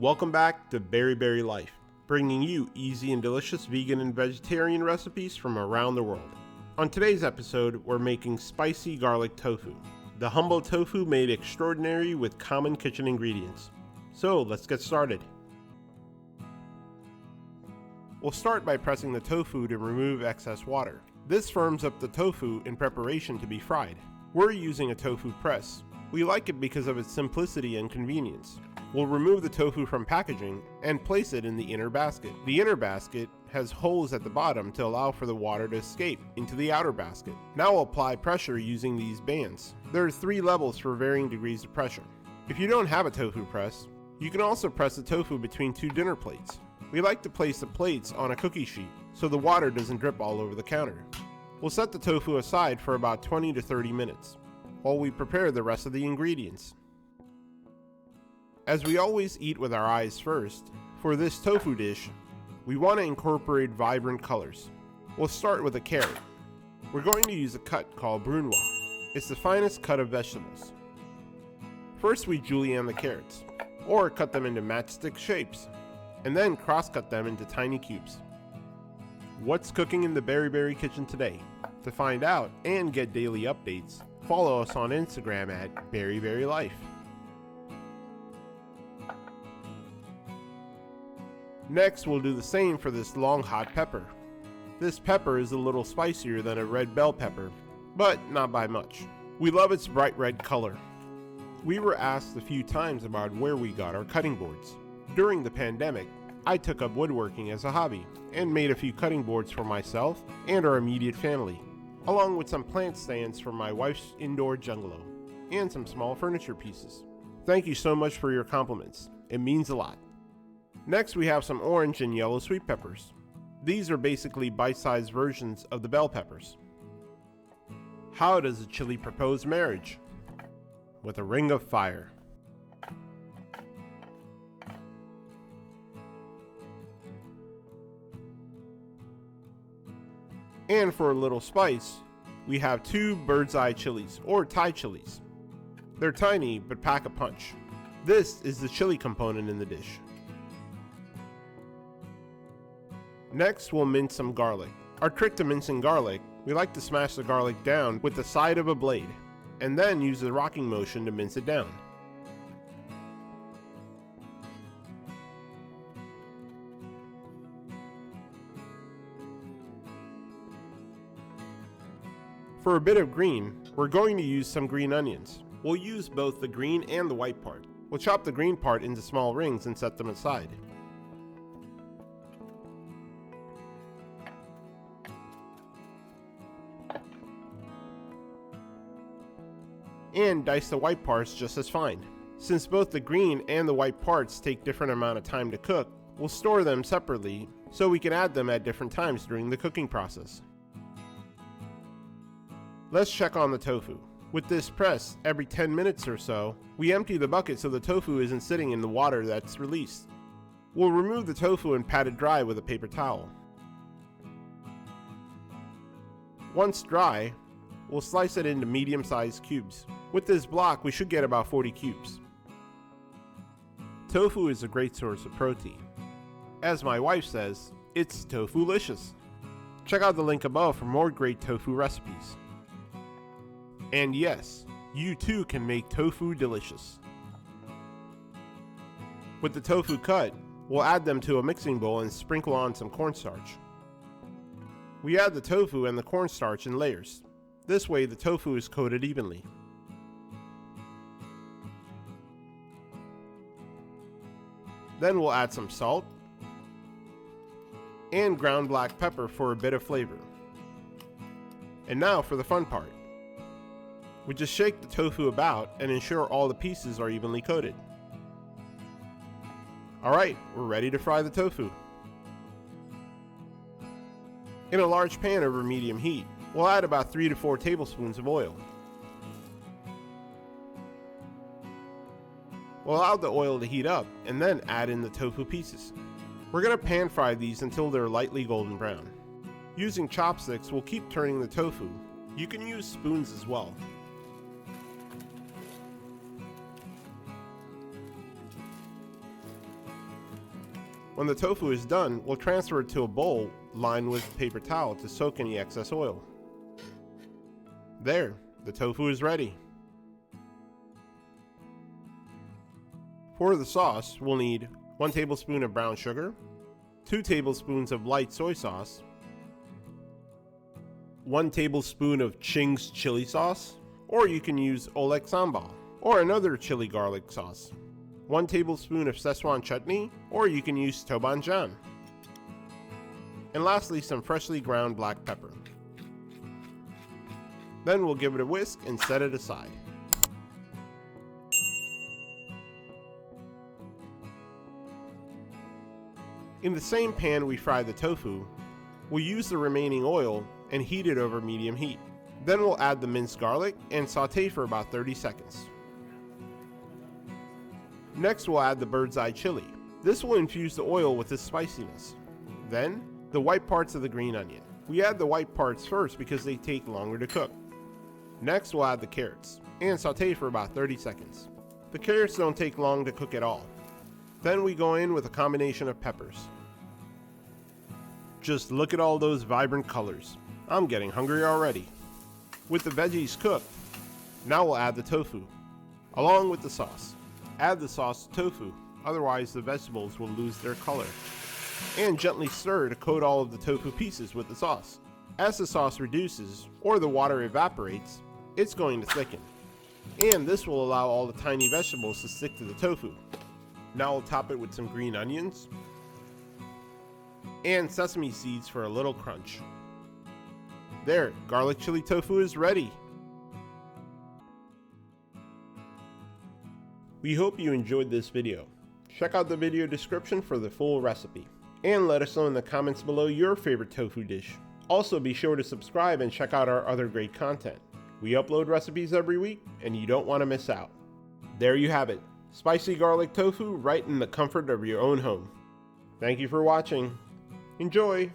Welcome back to Berry Life, bringing you easy and delicious vegan and vegetarian recipes from around the world. On today's episode, we're making spicy garlic tofu. The humble tofu made extraordinary with common kitchen ingredients. So let's get started. We'll start by pressing the tofu to remove excess water. This firms up the tofu in preparation to be fried. We're using a tofu press. We like it because of its simplicity and convenience. We'll remove the tofu from packaging and place it in the inner basket. The inner basket has holes at the bottom to allow for the water to escape into the outer basket. Now we'll apply pressure using these bands. There are 3 levels for varying degrees of pressure. If you don't have a tofu press, you can also press the tofu between 2 dinner plates. We like to place the plates on a cookie sheet so the water doesn't drip all over the counter. We'll set the tofu aside for about 20 to 30 minutes while we prepare the rest of the ingredients. As we always eat with our eyes first, for this tofu dish, we want to incorporate vibrant colors. We'll start with a carrot. We're going to use a cut called brunoise. It's the finest cut of vegetables. First we julienne the carrots, or cut them into matchstick shapes, and then cross-cut them into tiny cubes. What's cooking in the Berry kitchen today? To find out and get daily updates, follow us on Instagram at Berry Life. Next, we'll do the same for this long hot pepper. This pepper is a little spicier than a red bell pepper, but not by much. We love its bright red color. We were asked a few times about where we got our cutting boards. During the pandemic, I took up woodworking as a hobby and made a few cutting boards for myself and our immediate family, along with some plant stands for my wife's indoor bungalow and some small furniture pieces. Thank you so much for your compliments. It means a lot. Next, we have some orange and yellow sweet peppers. These are basically bite-sized versions of the bell peppers. How does a chili propose marriage? With a ring of fire. And for a little spice, we have 2 bird's eye chilies, or Thai chilies. They're tiny, but pack a punch. This is the chili component in the dish. Next, we'll mince some garlic. Our trick to mincing garlic, we like to smash the garlic down with the side of a blade, and then use the rocking motion to mince it down. For a bit of green, we're going to use some green onions. We'll use both the green and the white part. We'll chop the green part into small rings and set them aside. And dice the white parts just as fine. Since both the green and the white parts take different amount of time to cook, we'll store them separately so we can add them at different times during the cooking process. Let's check on the tofu. With this press, every 10 minutes or so, we empty the bucket so the tofu isn't sitting in the water that's released. We'll remove the tofu and pat it dry with a paper towel. Once dry, we'll slice it into medium-sized cubes. With this block, we should get about 40 cubes. Tofu is a great source of protein. As my wife says, it's tofu-licious. Check out the link above for more great tofu recipes. And yes, you too can make tofu delicious. With the tofu cut, we'll add them to a mixing bowl and sprinkle on some cornstarch. We add the tofu and the cornstarch in layers. This way the tofu is coated evenly. Then we'll add some salt and ground black pepper for a bit of flavor. And now for the fun part. We just shake the tofu about and ensure all the pieces are evenly coated. Alright, we're ready to fry the tofu. In a large pan over medium heat, we'll add about 3 to 4 tablespoons of oil. We'll allow the oil to heat up and then add in the tofu pieces. We're going to pan fry these until they're lightly golden brown. Using chopsticks, we'll keep turning the tofu. You can use spoons as well. When the tofu is done, we'll transfer it to a bowl lined with paper towel to soak any excess oil. There, the tofu is ready. For the sauce, we'll need 1 tablespoon of brown sugar, 2 tablespoons of light soy sauce, 1 tablespoon of Ching's chili sauce, or you can use Oleg sambal, or another chili garlic sauce, 1 tablespoon of Szechuan chutney, or you can use Tobanjan, and lastly some freshly ground black pepper. Then we'll give it a whisk and set it aside. In the same pan we fried the tofu, we'll use the remaining oil and heat it over medium heat. Then we'll add the minced garlic and saute for about 30 seconds. Next we'll add the bird's eye chili. This will infuse the oil with its spiciness. Then, the white parts of the green onion. We add the white parts first because they take longer to cook. Next we'll add the carrots and saute for about 30 seconds. The carrots don't take long to cook at all. Then we go in with a combination of peppers. Just look at all those vibrant colors. I'm getting hungry already. With the veggies cooked, now we'll add the tofu, along with the sauce. Add the sauce to tofu, otherwise the vegetables will lose their color. And gently stir to coat all of the tofu pieces with the sauce. As the sauce reduces, or the water evaporates, it's going to thicken. And this will allow all the tiny vegetables to stick to the tofu. Now we'll top it with some green onions and sesame seeds for a little crunch. There, garlic chili tofu is ready. We hope you enjoyed this video. Check out the video description for the full recipe. And let us know in the comments below your favorite tofu dish. Also be sure to subscribe and check out our other great content. We upload recipes every week and you don't want to miss out. There you have it. Spicy garlic tofu right in the comfort of your own home. Thank you for watching. Enjoy!